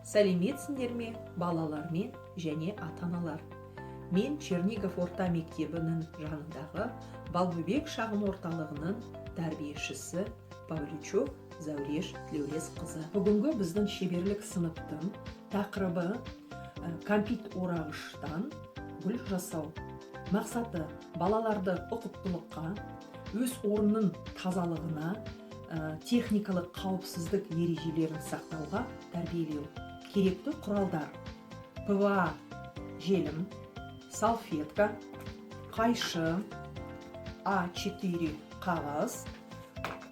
Сәлеметсіңдер ме, балалар мен және ата-аналар. Мен Чернигов орта мектебінің жанындағы Балбөбек шағын орталығының тәрбиешісі Павлючок Зәуреш Тілеулесқызы. Бүгінгі біздің шеберлік сыныптың тақырыбы кәмпит орағыштан гүл жасау. Мақсаты балаларды ұқыптылыққа, өз орнының тазалығына, техникалық қауіпсіздік ережелерін сақтауға тәрбиелеу. Керекті құралдар: ПВА желім, салфетка, қайшы, А4 қағаз,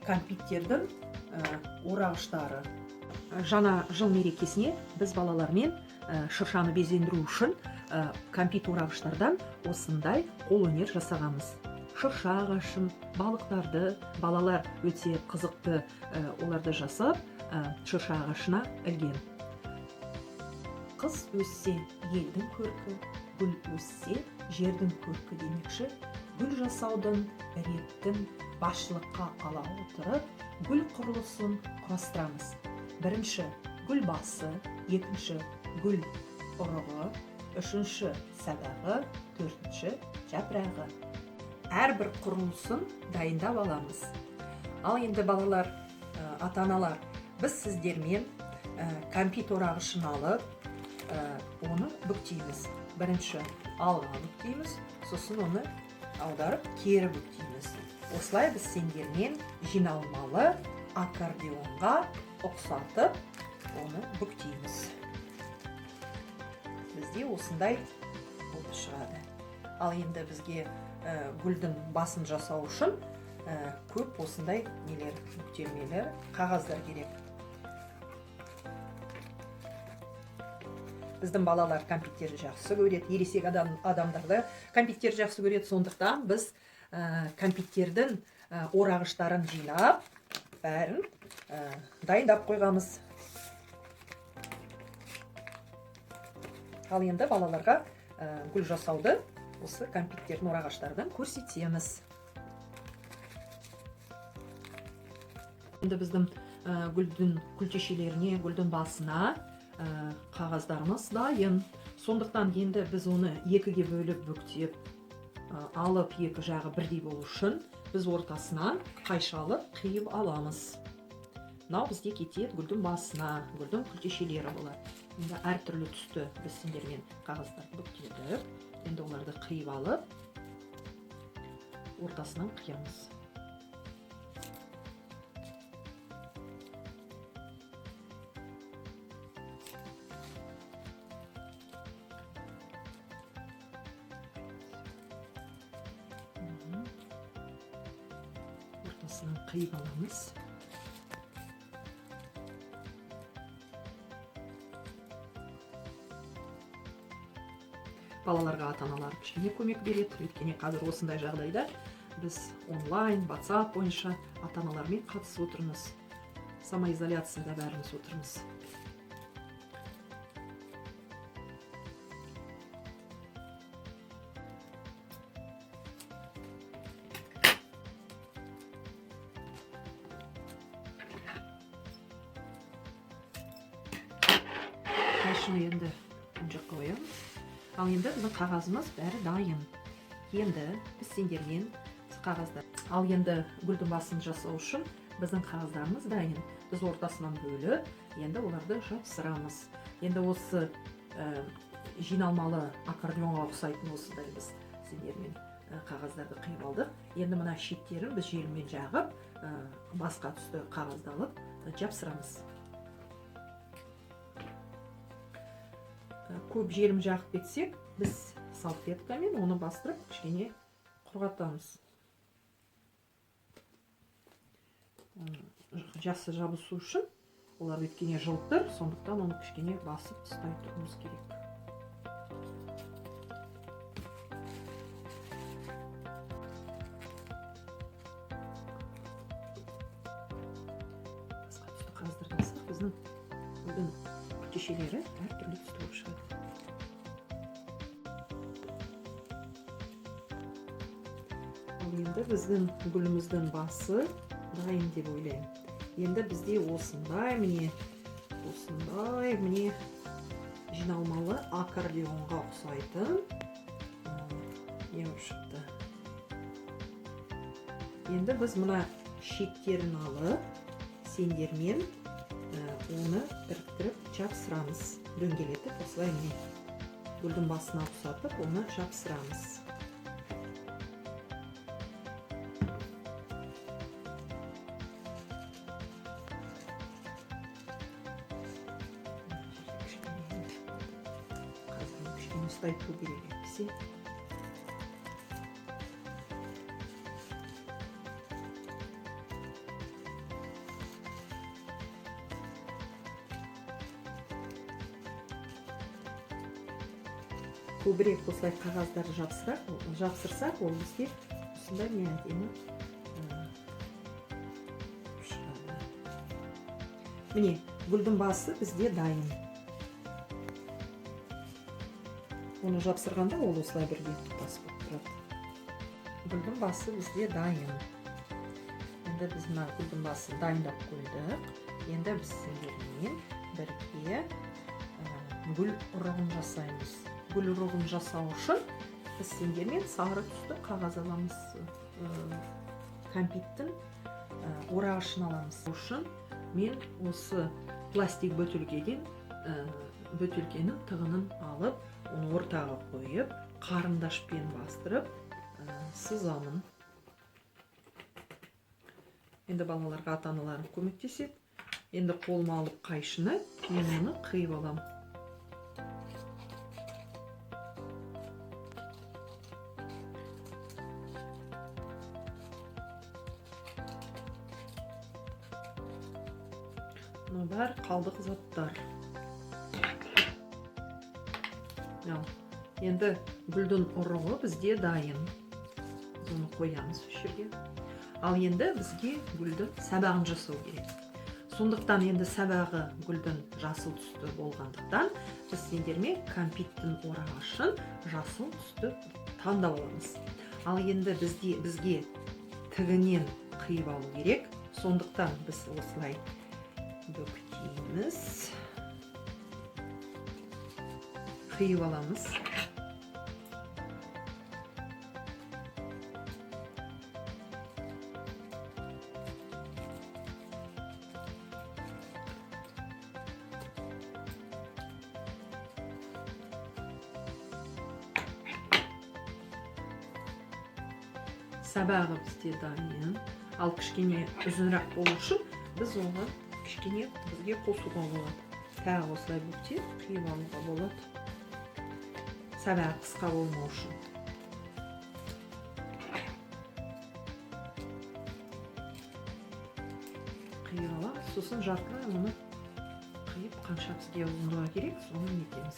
кәмпиттердің орағыштары. Жаңа жыл мерекесіне біз балалармен шыршаны безендіру үшін кәмпит орағыштардан осындай қолөнер жасағанбыз. Шырша ағашын, балықтарды балалар өте қызықты оларды жасап шырша ағашына ілген. Қыз өссе елдің көркі, гүл өссе жердің көркі демекші, гүл жасаудың реттін басшылыққа ала отырып, гүл құрылысын құрастырамыз. Бірінші гүл басы, екінші гүл ұрығы, үшінші сабағы, төртінші жапырағы. Әрбір құрылысын дайындап аламыз. Ал енді балалар, ата-аналар, біз сіздермен кәмпит орағышын алып, оны бүктейміз. Бірінші алға бүктейміз, сосын оны аударып кері бүктейміз. Осылай біз сендермен жиналмалы аккордеонға ұқсатып оны бүктейміз. Бізде осындай болып шығады. Ал енді бізге гүлдің басын жасау үшін көп осындай бүктелмелер қағаздар керек. Біздің балалар кәмпиттерді жақсы көреді, ересек адамдарды кәмпиттерді жақсы көреді. Сондықтан біз кәмпиттердің орағыштарын жинап, бәрін дайындап қойғамыз. Ал енді балаларға гүл жасауды осы кәмпиттердің орағыштардан көрсетеміз. Енді біздің гүлдің күлтешелеріне, гүлдің басына қағаздарымыз дайын. Сондықтан енді біз оны екіге бөліп бүктеп алып, екі жағы бірдей болу үшін біз ортасынан қайшы алып қиып аламыз. Мынау бізде кетеді гүлдің басына, гүлдің күлтешелері болады. Енді әртүрлі түсті біз сендермен қағаздарды бүктедік. Енді оларды қиып алып, ортасынан қиямыз. Ортасынан қиып аламыз. Балаларға ата-аналар кішкене көмек береді. Өйткені қазір осындай жағдайда біз онлайн, WhatsApp бойынша ата-аналармен қатысып отырмыз. Самоизоляцияда бәріміз отырмыз. Қайшыны енді бұл жаққа қоямыз. Ал енді біздің қағазымыз бәрі дайын. Енді біз сендермен қағаздар. Ал енді гүлдің басын жасау үшін біздің қағаздарымыз дайын. Біз ортасынан бөліп, енді оларды жапсырамыз. Енді осы жиналмалы аккордеонға ұқсайтын осындай біз сендермен қағаздарды қиып алдық. Енді мына шеттерін біз желіммен жағып, басқа түсті қағазды алып жапсырамыз. Көп желім жағып кетсек, біз салфеткамен оны бастырып, кішкене құрғатамыз. Жақсы жабысу үшін олар өйткені жылтыр, сондықтан оны кішкене басып ұстай тұруымыз керек. Басқа түсті қағаздардан алсақ, біздің гүлдің күлтешелері әртүрлі түсті болып шығады. Енді біздің гүліміздің басы дайын деп ойлаймын. Енді бізде осындай міне осындай міне жиналмалы аккордеонға ұқсайтын не шықты. Енді біз мына шектерін алып, сендермен оны біріктіріп жапсырамыз. Дөңгелетіп, осылай міне гүлдің басына ұқсатып, оны жапсырамыз. Қазір кішкене ұстайту керек етпесе. Көбірек осылай қағаздарды жапсырсақ, ол бізге осындай не әдемі шығады. Міне, гүлдің басы бізде дайын. Оны жапсырғанда ол осылай бірге тұтас болып тұрады. Гүлдің басы бізде дайын. Енді біз мына гүлдің басын дайындап қойдық. Енді біз сендермен бірге гүл ұрығын жасаймыз. Гүл ұрығын жасау үшін біз сендермен сары түсті қағаз аламыз. Кәмпиттің орағышын аламыз. Үшін мен осы пластик бөтелкенің тығынын алып, оны ортаға қойып, қарындашпен бастырып сызамын. Енді балаларға ата-аналарым көмектеседі. Енді қолыма алып қайшыны, мен оны қиып аламын. Бұны бәрі қалдық заттар. Енді гүлдің ұрығы бізде дайын. Біз оны қоямыз жерге. Ал енді бізге гүлдің сабағын жасау керек. Сондықтан енді сабағы гүлдің жасыл түсті болғандықтан, біз сендермен кәмпиттің орағышын жасыл түсті таңдап аламыз. Ал енді бізге тігінен қиып алу керек. Сондықтан біз осылай бөктейміз, қиып аламыз. Сабағы бізде дайын. Ал кішкене ұзынырақ болу үшін біз оны кішкене бізге қосуға болады. Тағы осылай бүктеп, қиып алуға болады. Сабағы қысқа болмау үшін. Қиып аламыз, сосын жартылай оны қиып, қанша бізге ұзындығы керек, соны нетеміз.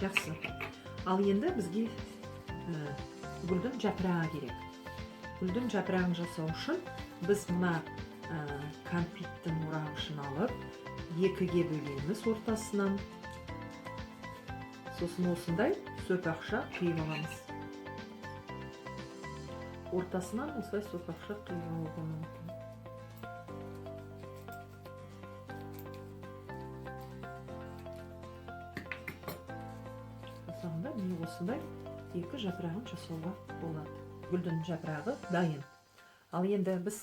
Жақсы. Ал енді бізге гүлдің жапырағы керек. Гүлдің жапырағын жасау үшін біз мына кәмпиттің орағышын алып, екіге бөлеміз ортасынан. Сосын осындай сопақша қиып аламыз. Ортасынан осылай сопақша қиып алуға мүмкін. осындай екі жапырағын жасауға болады. Гүлдің жапырағы дайын. Ал енді біз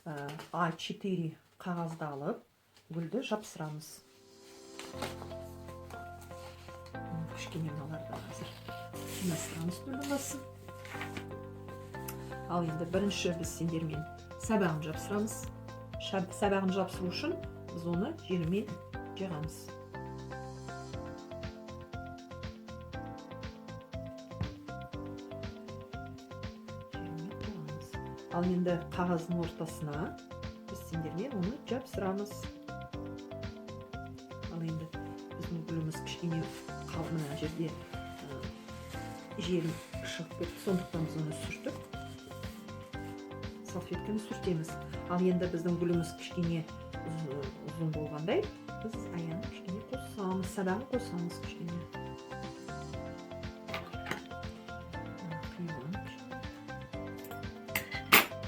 А4 қағазды алып, гүлді жапсырамыз. Кішкене мыналарды қазір жинастырамыз гүлдің басын. Ал енді бірінші біз сендермен сабағын жапсырамыз. Сабағын жапсыру үшін біз оны жермен жағамыз. Ал енді қағаздың ортасына біз сендермен оны жапсырамыз. Ал енді біздің гүліміз кішкене қалмына жерде жерін шығып кетті, сондықтан біз оны сүртіп, салфетканы сүртеміз. Ал енді біздің гүліміз кішкене ұзын болғандай, біз аяғын кішкене қосамыз, сабағын қосамыз кішкене.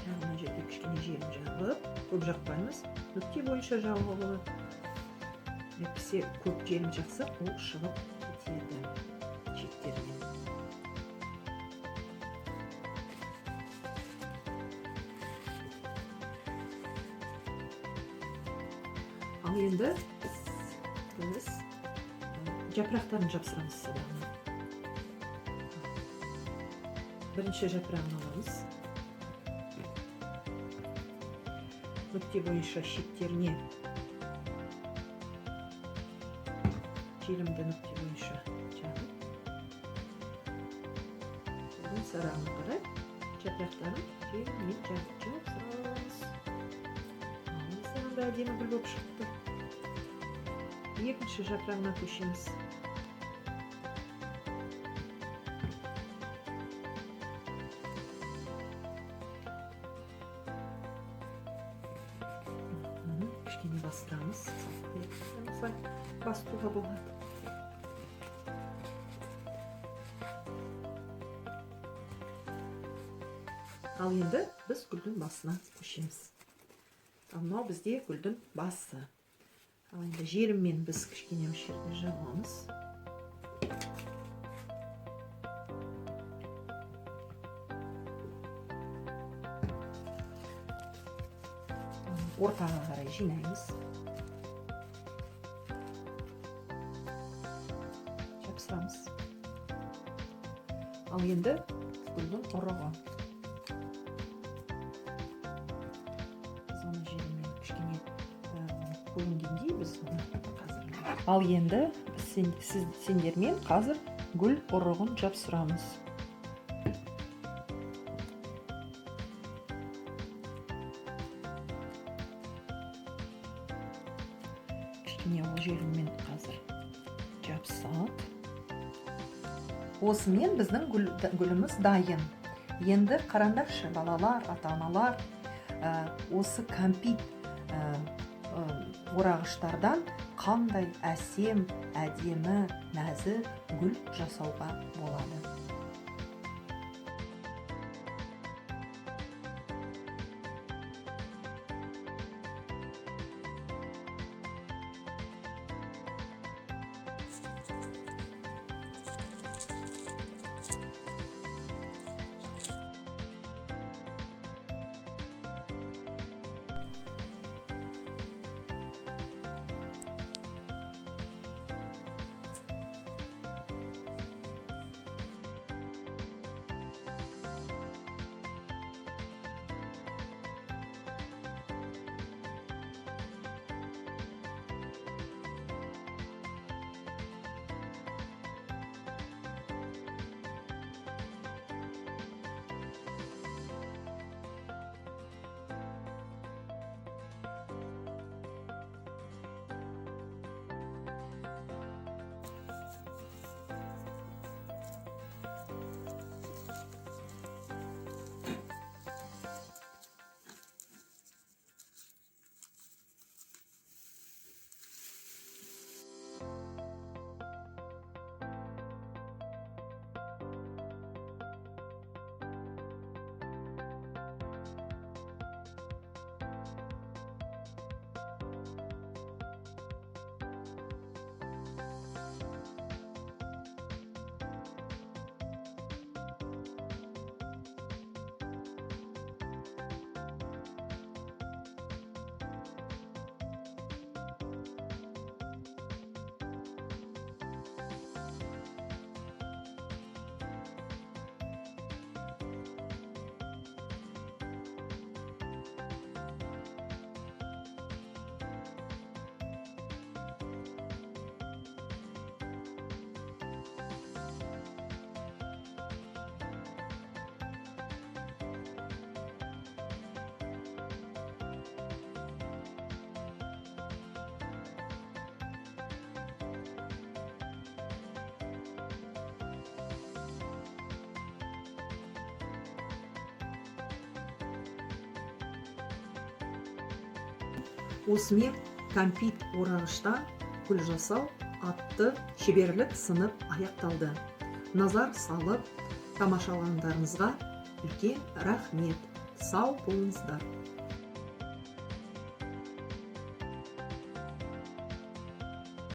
Жағына жерде кішкене жерін жағып, көп жақпаймыз, нүкте бойынша жағуға болады. әйтпесе көп желім жақсы, ол шығып кетеді шеттерінен. Ал енді біз жапырақтарын жапсырамыз сабағына. Бірінші жапырағын аламыз. Нүкте бойынша шеттеріне желімді нүкте бойынша жағып, одан сарағына қарай жапырақтарын желіммен жапсырамыз. Сарағында әдемі гүл болып шықты. Екінші жапырағына көшеміз. Кішкене бастырамыз. Бастыруға болады. Ал енді біз гүлдің басына көшеміз. Мынау бізде гүлдің басы. Ал енді желіммен біз кішкене жерде жабамыз. Ортаға қарай жинаймыз. Жапсырамыз. Ал енді гүлдің ұрығы. Біз оны желіммен кішкене көрінгендей біз оны қазір. Ал енді сендермен қазір гүл ұрығын жапсырамыз. Кішкене ол желіммен қазір жапсақ. Осымен біздің гүліміз дайын. Енді қараңдаршы, балалар, ата-аналар, осы кәмпит орағыштардан қандай әсем, әдемі, нәзік гүл жасауға болады. Осымен кәмпит орағыштан гүл жасау атты шеберлік сынып аяқталды. Назар салып тамашалағандарыңызға үлкен рахмет. Сау болыңыздар.